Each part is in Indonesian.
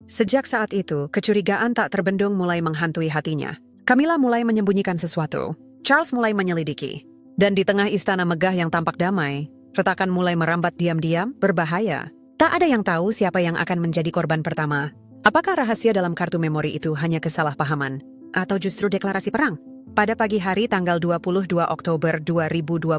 Sejak saat itu, kecurigaan tak terbendung mulai menghantui hatinya. Camilla mulai menyembunyikan sesuatu. Charles mulai menyelidiki. Dan di tengah istana megah yang tampak damai, retakan mulai merambat diam-diam, berbahaya. Tak ada yang tahu siapa yang akan menjadi korban pertama. Apakah rahasia dalam kartu memori itu hanya kesalahpahaman? Atau justru deklarasi perang? Pada pagi hari tanggal 22 Oktober 2025,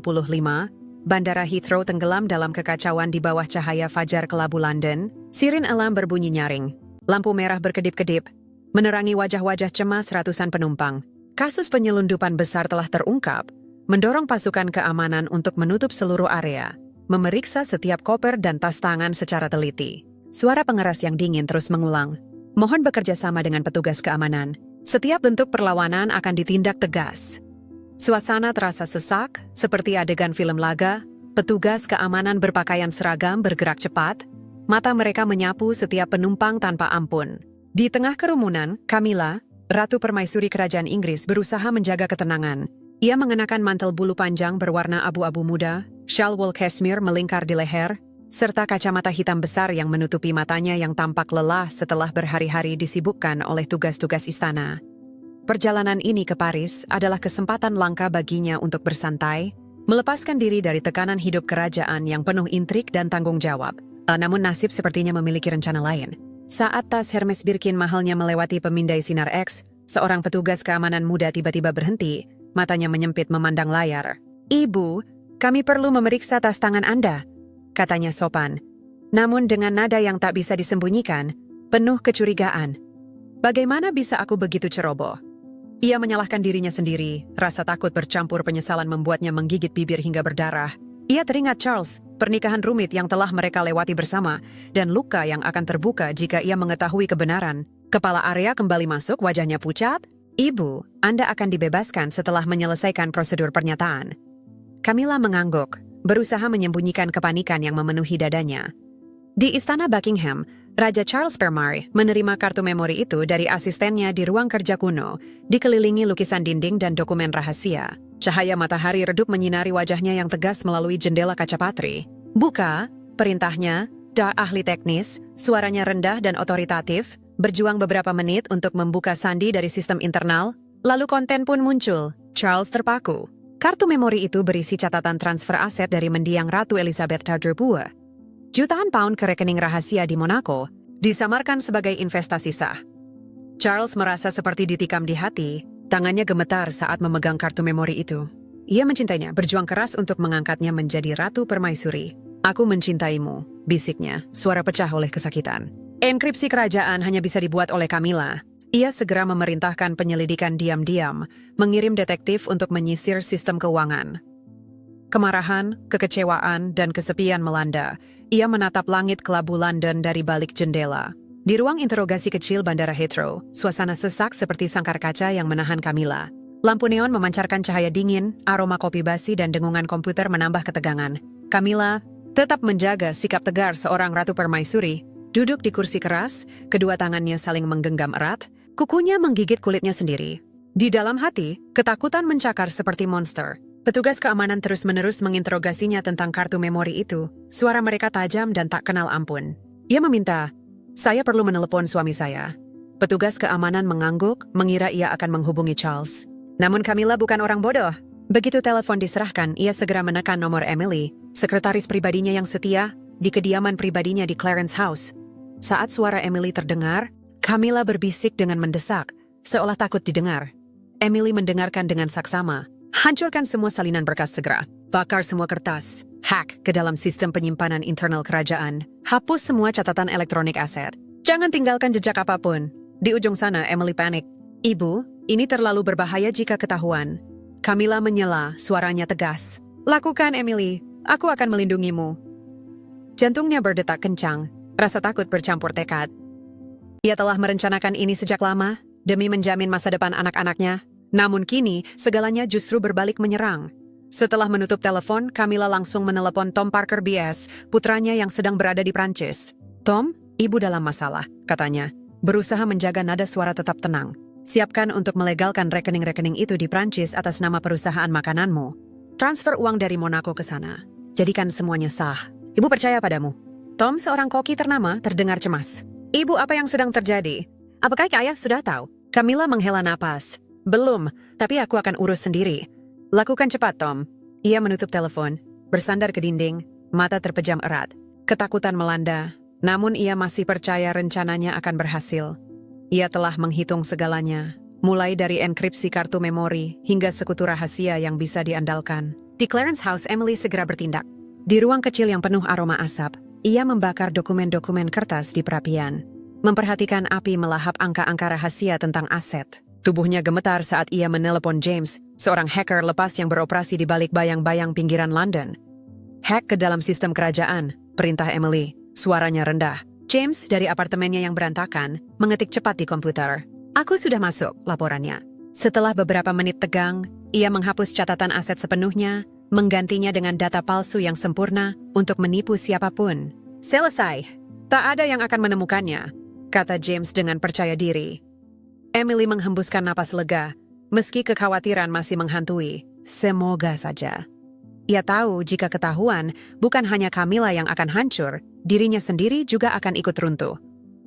Bandara Heathrow tenggelam dalam kekacauan di bawah cahaya fajar kelabu London. Sirin alarm berbunyi nyaring. Lampu merah berkedip-kedip, menerangi wajah-wajah cemas ratusan penumpang. Kasus penyelundupan besar telah terungkap, mendorong pasukan keamanan untuk menutup seluruh area, memeriksa setiap koper dan tas tangan secara teliti. Suara pengeras yang dingin terus mengulang. Mohon bekerja sama dengan petugas keamanan. Setiap bentuk perlawanan akan ditindak tegas. Suasana terasa sesak, seperti adegan film laga. Petugas keamanan berpakaian seragam bergerak cepat. Mata mereka menyapu setiap penumpang tanpa ampun. Di tengah kerumunan, Camilla, Ratu Permaisuri Kerajaan Inggris, berusaha menjaga ketenangan. Ia mengenakan mantel bulu panjang berwarna abu-abu muda, shawl wool cashmere melingkar di leher, serta kacamata hitam besar yang menutupi matanya yang tampak lelah setelah berhari-hari disibukkan oleh tugas-tugas istana. Perjalanan ini ke Paris adalah kesempatan langka baginya untuk bersantai, melepaskan diri dari tekanan hidup kerajaan yang penuh intrik dan tanggung jawab. Namun nasib sepertinya memiliki rencana lain. Saat tas Hermes Birkin mahalnya melewati pemindai sinar X, seorang petugas keamanan muda tiba-tiba berhenti, matanya menyempit memandang layar. "Ibu, kami perlu memeriksa tas tangan Anda," katanya sopan. Namun dengan nada yang tak bisa disembunyikan, penuh kecurigaan. Bagaimana bisa aku begitu ceroboh? Ia menyalahkan dirinya sendiri, rasa takut bercampur penyesalan membuatnya menggigit bibir hingga berdarah. Ia teringat Charles, pernikahan rumit yang telah mereka lewati bersama, dan luka yang akan terbuka jika ia mengetahui kebenaran. Kepala Arya kembali masuk, wajahnya pucat. "Ibu, Anda akan dibebaskan setelah menyelesaikan prosedur pernyataan." Camilla mengangguk, berusaha menyembunyikan kepanikan yang memenuhi dadanya. Di Istana Buckingham, Raja Charles Permar menerima kartu memori itu dari asistennya di ruang kerja kuno, dikelilingi lukisan dinding dan dokumen rahasia. Cahaya matahari redup menyinari wajahnya yang tegas melalui jendela kaca patri. "Buka," perintahnya. Ahli teknis, suaranya rendah dan otoritatif, berjuang beberapa menit untuk membuka sandi dari sistem internal, lalu konten pun muncul. Charles terpaku. Kartu memori itu berisi catatan transfer aset dari mendiang Ratu Elizabeth Tardrebois. Jutaan pound ke rekening rahasia di Monaco, disamarkan sebagai investasi sah. Charles merasa seperti ditikam di hati, tangannya gemetar saat memegang kartu memori itu. Ia mencintainya, berjuang keras untuk mengangkatnya menjadi Ratu Permaisuri. "Aku mencintaimu," bisiknya, suara pecah oleh kesakitan. Enkripsi kerajaan hanya bisa dibuat oleh Camilla. Ia segera memerintahkan penyelidikan diam-diam, mengirim detektif untuk menyisir sistem keuangan. Kemarahan, kekecewaan, dan kesepian melanda. Ia menatap langit kelabu London dari balik jendela. Di ruang interogasi kecil Bandara Heathrow, suasana sesak seperti sangkar kaca yang menahan Camilla. Lampu neon memancarkan cahaya dingin, aroma kopi basi dan dengungan komputer menambah ketegangan. Camilla tetap menjaga sikap tegar seorang Ratu Permaisuri, duduk di kursi keras, kedua tangannya saling menggenggam erat, kukunya menggigit kulitnya sendiri. Di dalam hati, ketakutan mencakar seperti monster. Petugas keamanan terus-menerus menginterogasinya tentang kartu memori itu. Suara mereka tajam dan tak kenal ampun. Ia meminta, "Saya perlu menelepon suami saya." Petugas keamanan mengangguk, mengira ia akan menghubungi Charles. Namun Camilla bukan orang bodoh. Begitu telepon diserahkan, ia segera menekan nomor Emily, sekretaris pribadinya yang setia, di kediaman pribadinya di Clarence House. Saat suara Emily terdengar, Camilla berbisik dengan mendesak, seolah takut didengar. Emily mendengarkan dengan saksama. "Hancurkan semua salinan berkas segera. Bakar semua kertas. Hack ke dalam sistem penyimpanan internal kerajaan. Hapus semua catatan elektronik aset. Jangan tinggalkan jejak apapun." Di ujung sana, Emily panik. "Ibu, ini terlalu berbahaya jika ketahuan." Camilla menyela, suaranya tegas. "Lakukan, Emily. Aku akan melindungimu." Jantungnya berdetak kencang, rasa takut bercampur tekad. Ia telah merencanakan ini sejak lama, demi menjamin masa depan anak-anaknya. Namun kini, segalanya justru berbalik menyerang. Setelah menutup telepon, Camilla langsung menelepon Tom Parker BS, putranya yang sedang berada di Prancis. "Tom, ibu dalam masalah," katanya, berusaha menjaga nada suara tetap tenang. "Siapkan untuk melegalkan rekening-rekening itu di Prancis atas nama perusahaan makananmu. Transfer uang dari Monaco ke sana. Jadikan semuanya sah. Ibu percaya padamu." Tom, seorang koki ternama, terdengar cemas. Ibu, apa yang sedang terjadi? Apakah ayah sudah tahu? Camilla menghela napas. Belum, tapi aku akan urus sendiri. Lakukan cepat, Tom. Ia menutup telepon, bersandar ke dinding, mata terpejam erat. Ketakutan melanda, namun ia masih percaya rencananya akan berhasil. Ia telah menghitung segalanya, mulai dari enkripsi kartu memori hingga sekutu rahasia yang bisa diandalkan. Di Clarence House, Emily segera bertindak. Di ruang kecil yang penuh aroma asap, ia membakar dokumen-dokumen kertas di perapian. Memperhatikan api melahap angka-angka rahasia tentang aset. Tubuhnya gemetar saat ia menelepon James, seorang hacker lepas yang beroperasi di balik bayang-bayang pinggiran London. Hack ke dalam sistem kerajaan, perintah Emily. Suaranya rendah. James dari apartemennya yang berantakan mengetik cepat di komputer. Aku sudah masuk, laporannya. Setelah beberapa menit tegang, ia menghapus catatan aset sepenuhnya, menggantinya dengan data palsu yang sempurna untuk menipu siapapun. Selesai. Tak ada yang akan menemukannya, kata James dengan percaya diri. Emily menghembuskan napas lega, meski kekhawatiran masih menghantui. Semoga saja. Ia tahu jika ketahuan, bukan hanya Camilla yang akan hancur, dirinya sendiri juga akan ikut runtuh.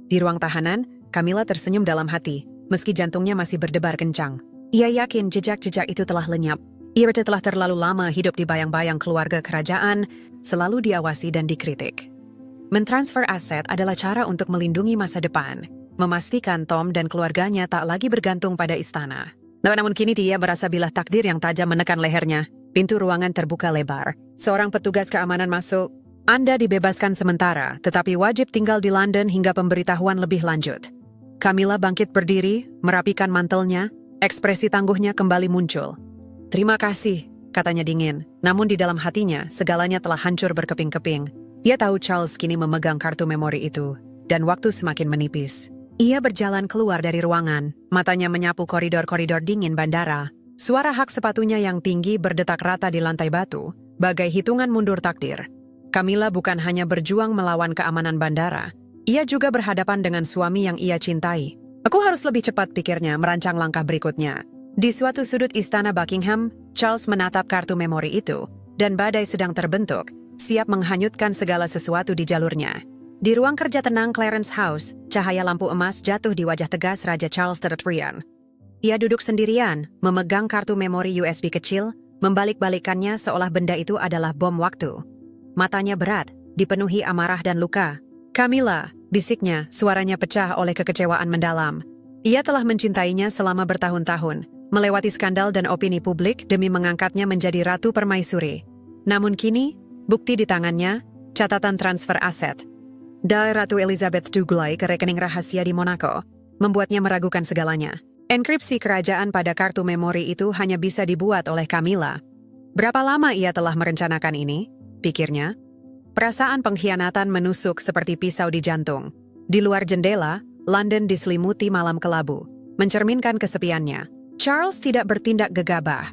Di ruang tahanan, Camilla tersenyum dalam hati, meski jantungnya masih berdebar kencang. Ia yakin jejak-jejak itu telah lenyap. Ia telah terlalu lama hidup di bayang-bayang keluarga kerajaan, selalu diawasi dan dikritik. Mentransfer aset adalah cara untuk melindungi masa depan, memastikan Tom dan keluarganya tak lagi bergantung pada istana. Namun kini dia merasa bilah takdir yang tajam menekan lehernya. Pintu ruangan terbuka lebar. Seorang petugas keamanan masuk. Anda dibebaskan sementara, tetapi wajib tinggal di London hingga pemberitahuan lebih lanjut. Camilla bangkit berdiri, merapikan mantelnya, ekspresi tangguhnya kembali muncul. Terima kasih, katanya dingin. Namun di dalam hatinya, segalanya telah hancur berkeping-keping. Ia tahu Charles kini memegang kartu memori itu, dan waktu semakin menipis. Ia berjalan keluar dari ruangan, matanya menyapu koridor-koridor dingin bandara. Suara hak sepatunya yang tinggi berdetak rata di lantai batu, bagai hitungan mundur takdir. Camilla bukan hanya berjuang melawan keamanan bandara, ia juga berhadapan dengan suami yang ia cintai. Aku harus lebih cepat, pikirnya, merancang langkah berikutnya. Di suatu sudut istana Buckingham, Charles menatap kartu memori itu, dan badai sedang terbentuk, siap menghanyutkan segala sesuatu di jalurnya. Di ruang kerja tenang Clarence House, cahaya lampu emas jatuh di wajah tegas Raja Charles III. Ia duduk sendirian, memegang kartu memori USB kecil, membalik-balikannya seolah benda itu adalah bom waktu. Matanya berat, dipenuhi amarah dan luka. Camilla, bisiknya, suaranya pecah oleh kekecewaan mendalam. Ia telah mencintainya selama bertahun-tahun, melewati skandal dan opini publik demi mengangkatnya menjadi Ratu Permaisuri. Namun kini, bukti di tangannya, catatan transfer aset dari Ratu Elizabeth II ke rekening rahasia di Monaco, membuatnya meragukan segalanya. Enkripsi kerajaan pada kartu memori itu hanya bisa dibuat oleh Camilla. Berapa lama ia telah merencanakan ini? Pikirnya. Perasaan pengkhianatan menusuk seperti pisau di jantung. Di luar jendela, London diselimuti malam kelabu, mencerminkan kesepiannya. Charles tidak bertindak gegabah.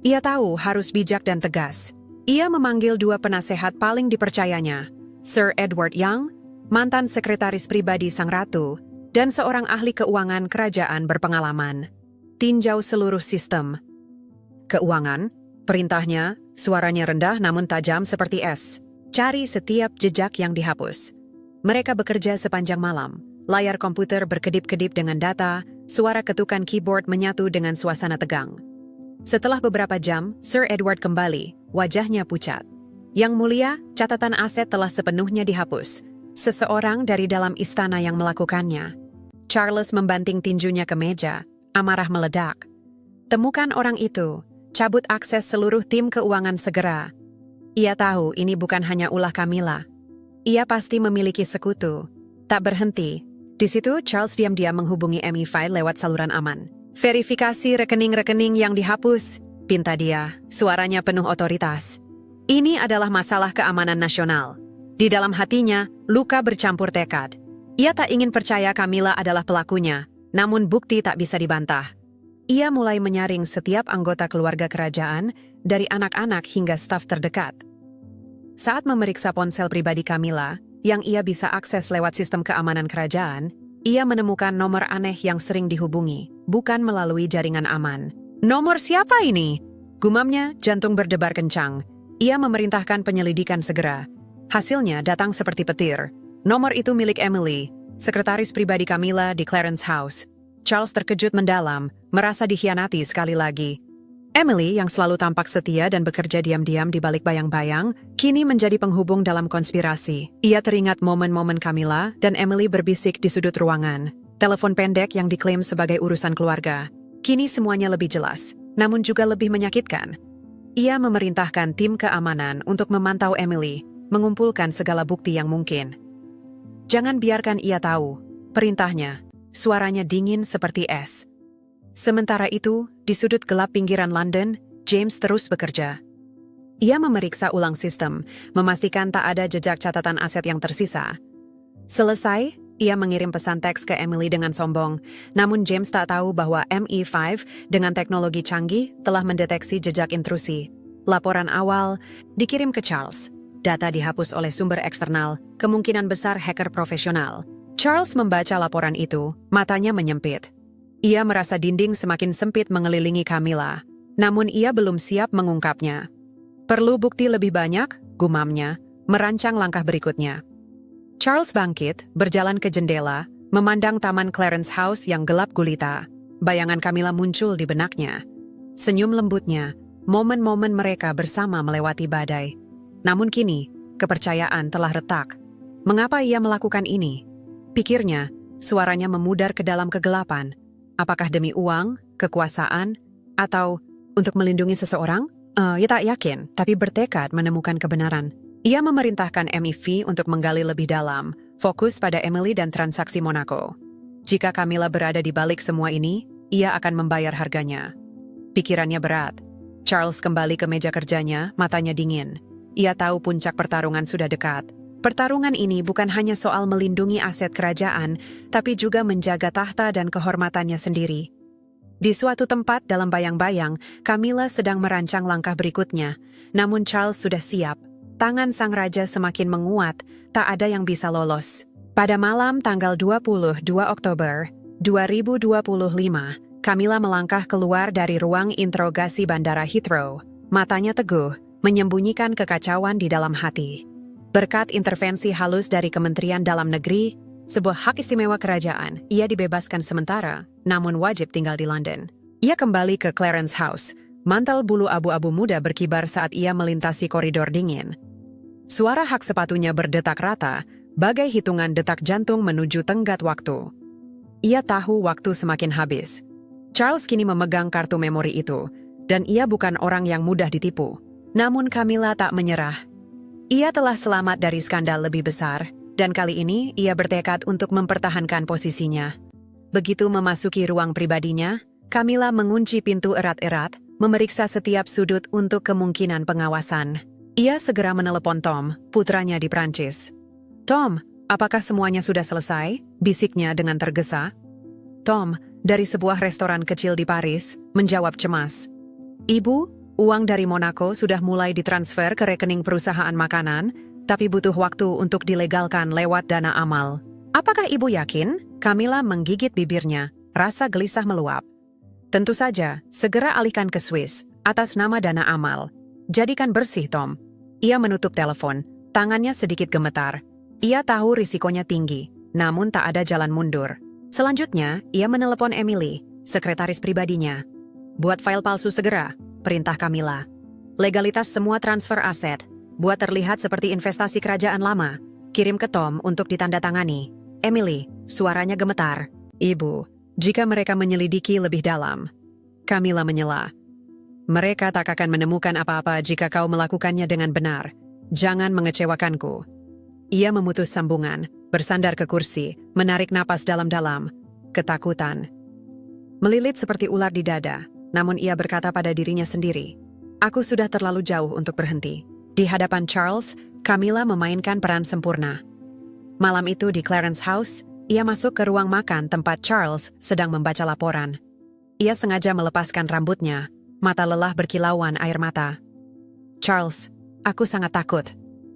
Ia tahu harus bijak dan tegas. Ia memanggil dua penasehat paling dipercayanya, Sir Edward Young, mantan sekretaris pribadi Sang Ratu, dan seorang ahli keuangan kerajaan berpengalaman. Tinjau seluruh sistem keuangan, perintahnya, suaranya rendah namun tajam seperti es. Cari setiap jejak yang dihapus. Mereka bekerja sepanjang malam. Layar komputer berkedip-kedip dengan data, suara ketukan keyboard menyatu dengan suasana tegang. Setelah beberapa jam, Sir Edward kembali, wajahnya pucat. Yang mulia, catatan aset telah sepenuhnya dihapus. Seseorang dari dalam istana yang melakukannya. Charles membanting tinjunya ke meja, amarah meledak. Temukan orang itu, cabut akses seluruh tim keuangan segera. Ia tahu ini bukan hanya ulah Camilla. Ia pasti memiliki sekutu. Tak berhenti. Di situ Charles diam-diam menghubungi MI5 lewat saluran aman. Verifikasi rekening-rekening yang dihapus, pinta dia, suaranya penuh otoritas. Ini adalah masalah keamanan nasional. Di dalam hatinya, luka bercampur tekad. Ia tak ingin percaya Camilla adalah pelakunya, namun bukti tak bisa dibantah. Ia mulai menyaring setiap anggota keluarga kerajaan, dari anak-anak hingga staf terdekat. Saat memeriksa ponsel pribadi Camilla, yang ia bisa akses lewat sistem keamanan kerajaan, ia menemukan nomor aneh yang sering dihubungi, bukan melalui jaringan aman. Nomor siapa ini? Gumamnya, jantung berdebar kencang. Ia memerintahkan penyelidikan segera. Hasilnya datang seperti petir. Nomor itu milik Emily, sekretaris pribadi Camilla di Clarence House. Charles terkejut mendalam, merasa dikhianati sekali lagi. Emily, yang selalu tampak setia dan bekerja diam-diam di balik bayang-bayang, kini menjadi penghubung dalam konspirasi. Ia teringat momen-momen Camilla dan Emily berbisik di sudut ruangan. Telepon pendek yang diklaim sebagai urusan keluarga. Kini semuanya lebih jelas, namun juga lebih menyakitkan. Ia memerintahkan tim keamanan untuk memantau Emily, mengumpulkan segala bukti yang mungkin. Jangan biarkan ia tahu, perintahnya. Suaranya dingin seperti es. Sementara itu, di sudut gelap pinggiran London, James terus bekerja. Ia memeriksa ulang sistem, memastikan tak ada jejak catatan aset yang tersisa. Selesai, ia mengirim pesan teks ke Emily dengan sombong, namun James tak tahu bahwa MI5 dengan teknologi canggih telah mendeteksi jejak intrusi. Laporan awal dikirim ke Charles. Data dihapus oleh sumber eksternal, kemungkinan besar hacker profesional. Charles membaca laporan itu, matanya menyempit. Ia merasa dinding semakin sempit mengelilingi Camilla, namun ia belum siap mengungkapnya. Perlu bukti lebih banyak, gumamnya, merancang langkah berikutnya. Charles bangkit, berjalan ke jendela, memandang taman Clarence House yang gelap gulita. Bayangan Camilla muncul di benaknya. Senyum lembutnya, momen-momen mereka bersama melewati badai. Namun kini, kepercayaan telah retak. Mengapa ia melakukan ini? Pikirnya, suaranya memudar ke dalam kegelapan. Apakah demi uang, kekuasaan, atau untuk melindungi seseorang? Ia tak yakin, tapi bertekad menemukan kebenaran. Ia memerintahkan MI5 untuk menggali lebih dalam, fokus pada Emily dan transaksi Monaco. Jika Camilla berada di balik semua ini, ia akan membayar harganya. Pikirannya berat. Charles kembali ke meja kerjanya, matanya dingin. Ia tahu puncak pertarungan sudah dekat. Pertarungan ini bukan hanya soal melindungi aset kerajaan, tapi juga menjaga tahta dan kehormatannya sendiri. Di suatu tempat dalam bayang-bayang, Camilla sedang merancang langkah berikutnya, namun Charles sudah siap. Tangan sang raja semakin menguat, tak ada yang bisa lolos. Pada malam tanggal 22 Oktober 2025, Camilla melangkah keluar dari ruang interogasi Bandara Heathrow. Matanya teguh, menyembunyikan kekacauan di dalam hati. Berkat intervensi halus dari Kementerian Dalam Negeri, sebuah hak istimewa kerajaan, ia dibebaskan sementara, namun wajib tinggal di London. Ia kembali ke Clarence House. Mantel bulu abu-abu muda berkibar saat ia melintasi koridor dingin. Suara hak sepatunya berdetak rata, bagai hitungan detak jantung menuju tenggat waktu. Ia tahu waktu semakin habis. Charles kini memegang kartu memori itu, dan ia bukan orang yang mudah ditipu. Namun Camilla tak menyerah. Ia telah selamat dari skandal lebih besar, dan kali ini ia bertekad untuk mempertahankan posisinya. Begitu memasuki ruang pribadinya, Camilla mengunci pintu erat-erat, memeriksa setiap sudut untuk kemungkinan pengawasan. Ia segera menelepon Tom, putranya di Prancis. "Tom, apakah semuanya sudah selesai?" bisiknya dengan tergesa. Tom, dari sebuah restoran kecil di Paris, menjawab cemas. "Ibu, uang dari Monaco sudah mulai ditransfer ke rekening perusahaan makanan, tapi butuh waktu untuk dilegalkan lewat dana amal." "Apakah ibu yakin?" Camilla menggigit bibirnya, rasa gelisah meluap. "Tentu saja, segera alihkan ke Swiss, atas nama dana amal. Jadikan bersih, Tom." Ia menutup telepon, tangannya sedikit gemetar. Ia tahu risikonya tinggi, namun tak ada jalan mundur. Selanjutnya, ia menelepon Emily, sekretaris pribadinya. "Buat file palsu segera," perintah Camilla. "Legalitas semua transfer aset, buat terlihat seperti investasi kerajaan lama. Kirim ke Tom untuk ditandatangani." Emily, suaranya gemetar. "Ibu, jika mereka menyelidiki lebih dalam." Camilla menyela. "Mereka tak akan menemukan apa-apa jika kau melakukannya dengan benar. Jangan mengecewakanku." Ia memutus sambungan, bersandar ke kursi, menarik napas dalam-dalam. Ketakutan melilit seperti ular di dada. Namun ia berkata pada dirinya sendiri, "Aku sudah terlalu jauh untuk berhenti." Di hadapan Charles, Camilla memainkan peran sempurna. Malam itu di Clarence House, ia masuk ke ruang makan tempat Charles sedang membaca laporan. Ia sengaja melepaskan rambutnya, mata lelah berkilauan air mata. "Charles, aku sangat takut,"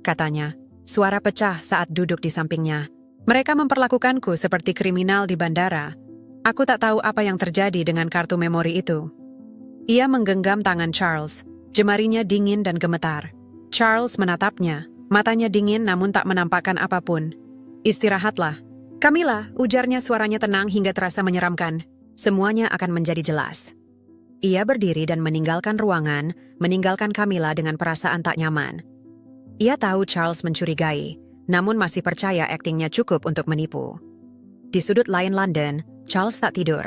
katanya. Suara pecah saat duduk di sampingnya. "Mereka memperlakukanku seperti kriminal di bandara. Aku tak tahu apa yang terjadi dengan kartu memori itu." Ia menggenggam tangan Charles, jemarinya dingin dan gemetar. Charles menatapnya, matanya dingin namun tak menampakkan apapun. "Istirahatlah." Camilla, ujarnya suaranya tenang hingga terasa menyeramkan. Semuanya akan menjadi jelas. Ia berdiri dan meninggalkan ruangan, meninggalkan Camilla dengan perasaan tak nyaman. Ia tahu Charles mencurigai, namun masih percaya aktingnya cukup untuk menipu. Di sudut lain London, Charles tak tidur.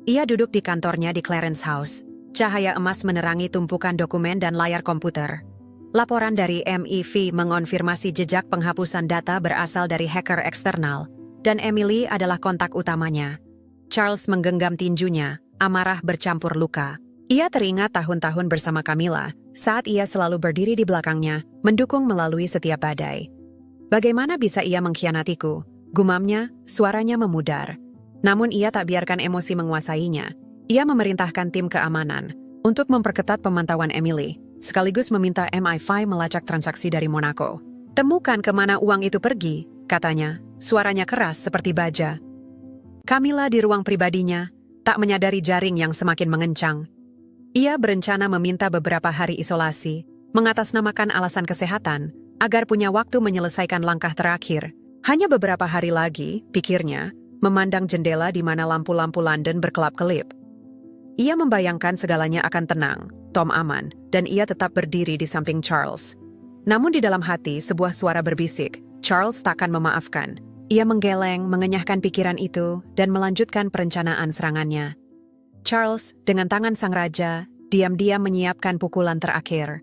Ia duduk di kantornya di Clarence House. Cahaya emas menerangi tumpukan dokumen dan layar komputer. Laporan dari MEV mengonfirmasi jejak penghapusan data berasal dari hacker eksternal, dan Emily adalah kontak utamanya. Charles menggenggam tinjunya, amarah bercampur luka. Ia teringat tahun-tahun bersama Camilla, saat ia selalu berdiri di belakangnya, mendukung melalui setiap badai. Bagaimana bisa ia mengkhianatiku? Gumamnya, suaranya memudar. Namun ia tak biarkan emosi menguasainya. Ia memerintahkan tim keamanan untuk memperketat pemantauan Emily, sekaligus meminta MI5 melacak transaksi dari Monaco. Temukan kemana uang itu pergi, katanya, suaranya keras seperti baja. Camilla di ruang pribadinya, tak menyadari jaring yang semakin mengencang. Ia berencana meminta beberapa hari isolasi, mengatasnamakan alasan kesehatan, agar punya waktu menyelesaikan langkah terakhir. Hanya beberapa hari lagi, pikirnya, memandang jendela di mana lampu-lampu London berkelap-kelip. Ia membayangkan segalanya akan tenang, Tom aman, dan ia tetap berdiri di samping Charles. Namun di dalam hati sebuah suara berbisik, Charles takkan memaafkan. Ia menggeleng, mengenyahkan pikiran itu, dan melanjutkan perencanaan serangannya. Charles, dengan tangan sang raja, diam-diam menyiapkan pukulan terakhir.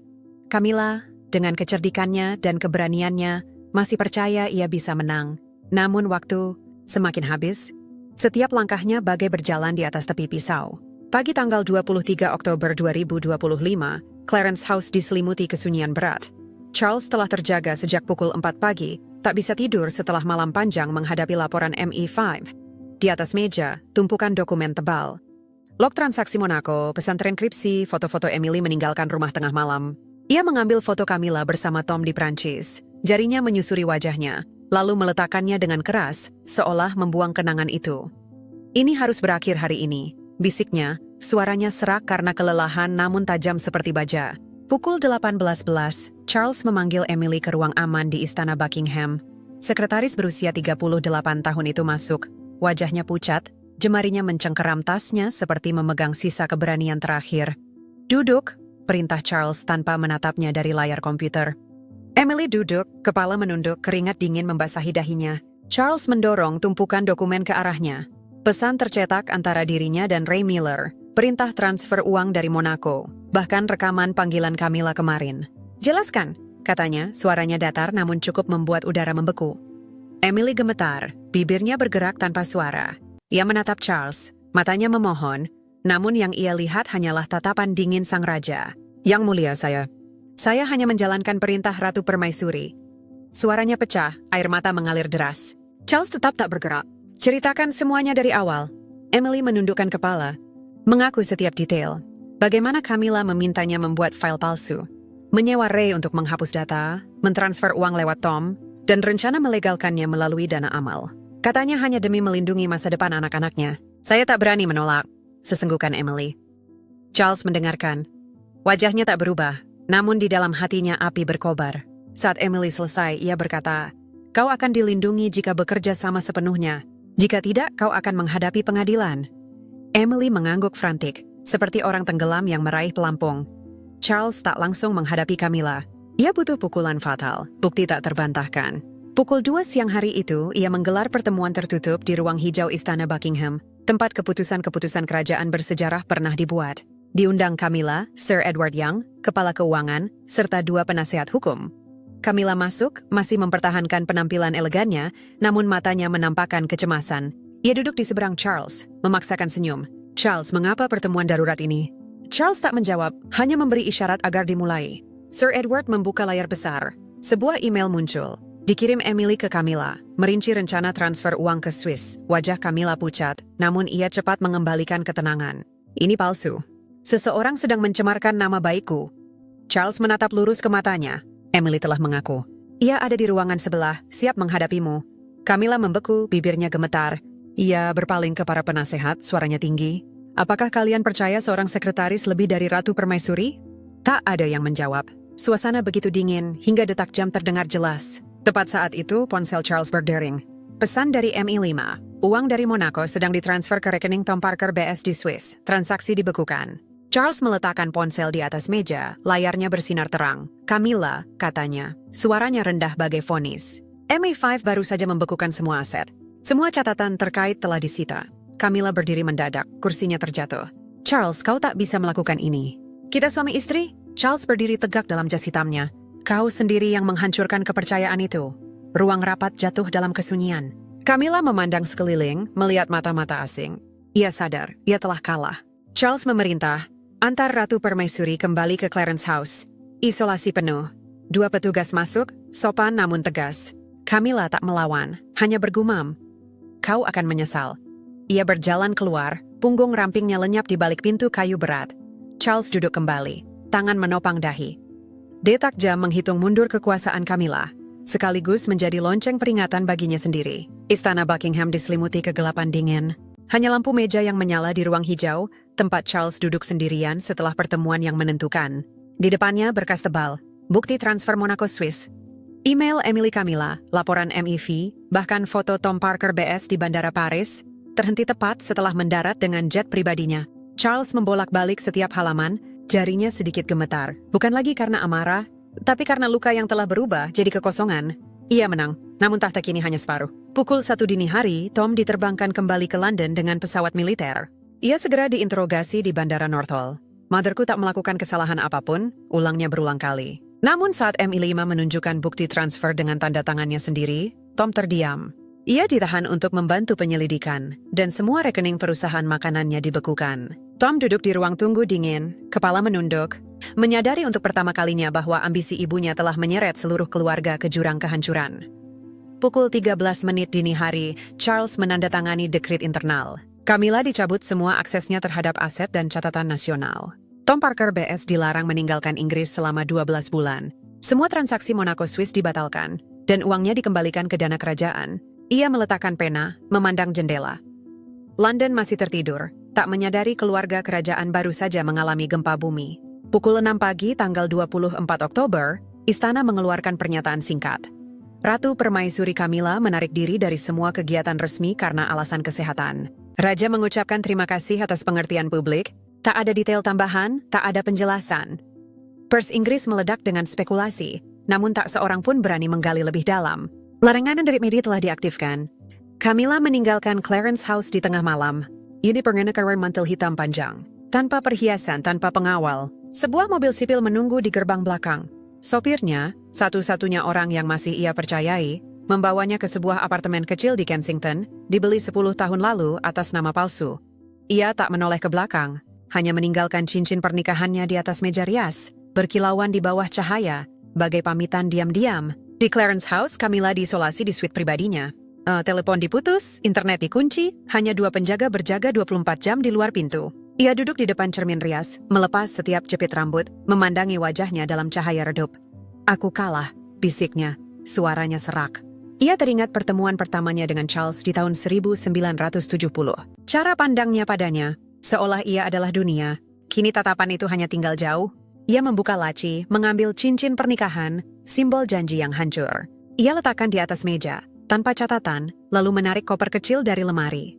Camilla, dengan kecerdikannya dan keberaniannya, masih percaya ia bisa menang. Namun waktu semakin habis, setiap langkahnya bagai berjalan di atas tepi pisau. Pagi tanggal 23 Oktober 2025, Clarence House diselimuti kesunyian berat. Charles telah terjaga sejak pukul 4 pagi, tak bisa tidur setelah malam panjang menghadapi laporan MI5. Di atas meja, tumpukan dokumen tebal. Log transaksi Monaco, pesan terenkripsi, foto-foto Emily meninggalkan rumah tengah malam. Ia mengambil foto Camilla bersama Tom di Prancis. Jarinya menyusuri wajahnya, lalu meletakkannya dengan keras, seolah membuang kenangan itu. Ini harus berakhir hari ini, bisiknya, suaranya serak karena kelelahan namun tajam seperti baja. Pukul 18.11, Charles memanggil Emily ke ruang aman di Istana Buckingham. Sekretaris berusia 38 tahun itu masuk. Wajahnya pucat, jemarinya mencengkeram tasnya seperti memegang sisa keberanian terakhir. "Duduk," perintah Charles tanpa menatapnya dari layar komputer. Emily duduk, kepala menunduk, keringat dingin membasahi dahinya. Charles mendorong tumpukan dokumen ke arahnya. Pesan tercetak antara dirinya dan Ray Miller, perintah transfer uang dari Monaco, bahkan rekaman panggilan Camilla kemarin. "Jelaskan," katanya, suaranya datar namun cukup membuat udara membeku. Emily gemetar, bibirnya bergerak tanpa suara. Ia menatap Charles, matanya memohon, namun yang ia lihat hanyalah tatapan dingin sang raja. "Yang mulia saya hanya menjalankan perintah Ratu Permaisuri." Suaranya pecah, air mata mengalir deras. Charles tetap tak bergerak. "Ceritakan semuanya dari awal." Emily menundukkan kepala, mengaku setiap detail. Bagaimana Camilla memintanya membuat file palsu, menyewa Ray untuk menghapus data, mentransfer uang lewat Tom, dan rencana melegalkannya melalui dana amal. Katanya hanya demi melindungi masa depan anak-anaknya. "Saya tak berani menolak," sesenggukan Emily. Charles mendengarkan. Wajahnya tak berubah, namun di dalam hatinya api berkobar. Saat Emily selesai, ia berkata, "Kau akan dilindungi jika bekerja sama sepenuhnya. Jika tidak, kau akan menghadapi pengadilan." Emily mengangguk frantik, seperti orang tenggelam yang meraih pelampung. Charles tak langsung menghadapi Camilla. Ia butuh pukulan fatal, bukti tak terbantahkan. Pukul 2 siang hari itu, ia menggelar pertemuan tertutup di ruang hijau Istana Buckingham, tempat keputusan-keputusan kerajaan bersejarah pernah dibuat. Diundang Camilla, Sir Edward Young, Kepala Keuangan, serta 2 penasehat hukum. Camilla masuk, masih mempertahankan penampilan elegannya, namun matanya menampakkan kecemasan. Ia duduk di seberang Charles, memaksakan senyum. "Charles, mengapa pertemuan darurat ini?" Charles tak menjawab, hanya memberi isyarat agar dimulai. Sir Edward membuka layar besar. Sebuah email muncul. Dikirim Emily ke Camilla, merinci rencana transfer uang ke Swiss. Wajah Camilla pucat, namun ia cepat mengembalikan ketenangan. "Ini palsu. Seseorang sedang mencemarkan nama baikku." Charles menatap lurus ke matanya. Emily telah mengaku. "Ia ada di ruangan sebelah, siap menghadapimu." Camilla membeku, bibirnya gemetar. Ia berpaling ke para penasehat, suaranya tinggi. "Apakah kalian percaya seorang sekretaris lebih dari Ratu Permaisuri?" Tak ada yang menjawab. Suasana begitu dingin, hingga detak jam terdengar jelas. Tepat saat itu, ponsel Charles berdering. Pesan dari MI5. Uang dari Monaco sedang ditransfer ke rekening Tom Parker BS di Swiss. Transaksi dibekukan. Charles meletakkan ponsel di atas meja, layarnya bersinar terang. Camilla, katanya. Suaranya rendah bagai vonis. MI5 baru saja membekukan semua aset. Semua catatan terkait telah disita. Camilla berdiri mendadak, kursinya terjatuh. Charles, kau tak bisa melakukan ini. Kita suami istri? Charles berdiri tegak dalam jas hitamnya. Kau sendiri yang menghancurkan kepercayaan itu. Ruang rapat jatuh dalam kesunyian. Camilla memandang sekeliling, melihat mata-mata asing. Ia sadar, ia telah kalah. Charles memerintah, antar Ratu Permaisuri kembali ke Clarence House. Isolasi penuh. 2 petugas masuk, sopan namun tegas. Camilla tak melawan, hanya bergumam. Kau akan menyesal. Ia berjalan keluar, punggung rampingnya lenyap di balik pintu kayu berat. Charles duduk kembali, tangan menopang dahi. Detak jam menghitung mundur kekuasaan Camilla, sekaligus menjadi lonceng peringatan baginya sendiri. Istana Buckingham diselimuti kegelapan dingin. Hanya lampu meja yang menyala di ruang hijau, tempat Charles duduk sendirian setelah pertemuan yang menentukan. Di depannya berkas tebal, bukti transfer Monaco Swiss. Email Emily Camilla, laporan MIV, bahkan foto Tom Parker BS di Bandara Paris, terhenti tepat setelah mendarat dengan jet pribadinya. Charles membolak-balik setiap halaman, jarinya sedikit gemetar. Bukan lagi karena amarah, tapi karena luka yang telah berubah jadi kekosongan. Ia menang, namun tahta kini hanya separuh. Pukul 1 dini hari, Tom diterbangkan kembali ke London dengan pesawat militer. Ia segera diinterogasi di Bandara Northolt. Motherku tak melakukan kesalahan apapun, ulangnya berulang kali. Namun saat MI5 menunjukkan bukti transfer dengan tanda tangannya sendiri, Tom terdiam. Ia ditahan untuk membantu penyelidikan, dan semua rekening perusahaan makanannya dibekukan. Tom duduk di ruang tunggu dingin, kepala menunduk, menyadari untuk pertama kalinya bahwa ambisi ibunya telah menyeret seluruh keluarga ke jurang kehancuran. Pukul 13 menit dini hari, Charles menandatangani dekret internal. Camilla dicabut semua aksesnya terhadap aset dan catatan nasional. Tom Parker BS dilarang meninggalkan Inggris selama 12 bulan. Semua transaksi Monaco Swiss dibatalkan, dan uangnya dikembalikan ke dana kerajaan. Ia meletakkan pena, memandang jendela. London masih tertidur, tak menyadari keluarga kerajaan baru saja mengalami gempa bumi. Pukul 6 pagi tanggal 24 Oktober, istana mengeluarkan pernyataan singkat. Ratu Permaisuri Camilla menarik diri dari semua kegiatan resmi karena alasan kesehatan. Raja mengucapkan terima kasih atas pengertian publik, tak ada detail tambahan, tak ada penjelasan. Pers Inggris meledak dengan spekulasi, namun tak seorang pun berani menggali lebih dalam. Larangan dari media telah diaktifkan. Camilla meninggalkan Clarence House di tengah malam. Ia diperkenakan mantel hitam panjang. Tanpa perhiasan, tanpa pengawal. Sebuah mobil sipil menunggu di gerbang belakang. Sopirnya, satu-satunya orang yang masih ia percayai, membawanya ke sebuah apartemen kecil di Kensington, dibeli 10 tahun lalu atas nama palsu. Ia tak menoleh ke belakang, hanya meninggalkan cincin pernikahannya di atas meja rias, berkilauan di bawah cahaya, bagai pamitan diam-diam. Di Clarence House, Camilla diisolasi di suite pribadinya. Telepon diputus, internet dikunci, hanya 2 penjaga berjaga 24 jam di luar pintu. Ia duduk di depan cermin rias, melepas setiap jepit rambut, memandangi wajahnya dalam cahaya redup. Aku kalah, bisiknya, suaranya serak. Ia teringat pertemuan pertamanya dengan Charles di tahun 1970. Cara pandangnya padanya, seolah ia adalah dunia. Kini tatapan itu hanya tinggal jauh. Ia membuka laci, mengambil cincin pernikahan, simbol janji yang hancur. Ia letakkan di atas meja, tanpa catatan, lalu menarik koper kecil dari lemari.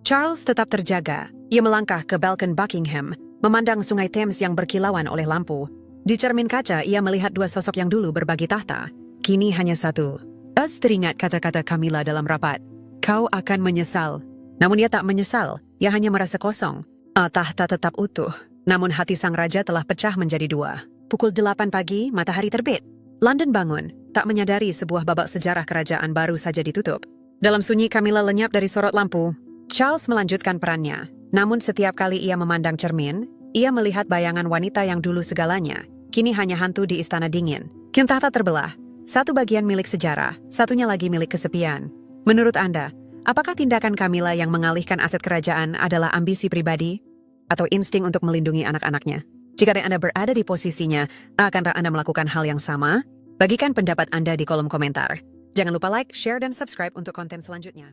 Charles tetap terjaga. Ia melangkah ke balkon Buckingham, memandang sungai Thames yang berkilauan oleh lampu. Di cermin kaca, ia melihat 2 sosok yang dulu berbagi tahta. Kini hanya satu. Teringat kata-kata Camilla dalam rapat. Kau akan menyesal. Namun ia tak menyesal, ia hanya merasa kosong. Tahta tetap utuh, namun hati sang raja telah pecah menjadi 2. Pukul 8 pagi, matahari terbit. London bangun, tak menyadari sebuah babak sejarah kerajaan baru saja ditutup. Dalam sunyi, Camilla lenyap dari sorot lampu. Charles melanjutkan perannya. Namun setiap kali ia memandang cermin, ia melihat bayangan wanita yang dulu segalanya, kini hanya hantu di istana dingin. Kini tahta terbelah, satu bagian milik sejarah, satunya lagi milik kesepian. Menurut Anda, apakah tindakan Camilla yang mengalihkan aset kerajaan adalah ambisi pribadi atau insting untuk melindungi anak-anaknya? Jika Anda berada di posisinya, akankah Anda melakukan hal yang sama? Bagikan pendapat Anda di kolom komentar. Jangan lupa like, share, dan subscribe untuk konten selanjutnya.